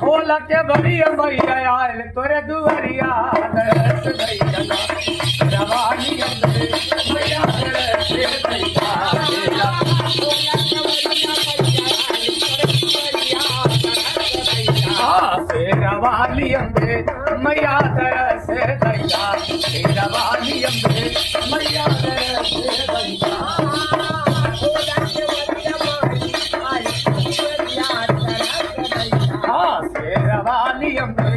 खोल के भरिया मैया आयल तोरे दुआरिया दरस दैया रवानी अंदर मैया दरस दैया रवानी अंदर मैया दरस दैया रवानी अंदर मैया दरस दैया शेरवाली अम्बे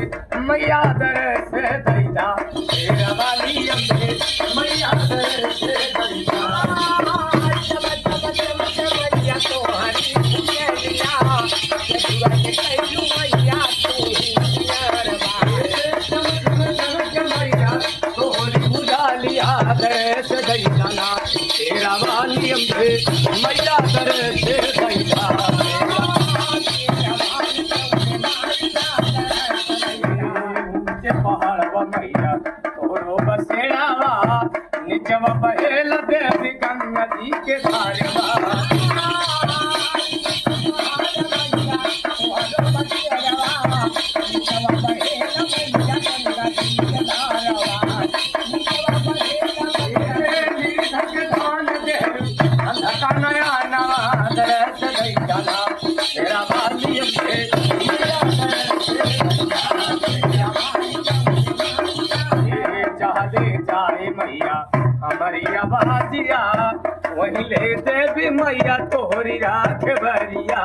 मैया दरस दैया शेरवाली अम्बे मैया दरस दैया तोहरी बुझालिया दरस दैया ना शेरवाली अम्बे मैया दरस दैया मैया तोरो बसेड़ा निचवा बहेल देवी गंगा जी के धारवा जाए मैया हमारी आवाजिया वही ले देवी मैया तोहरी राख बरिया।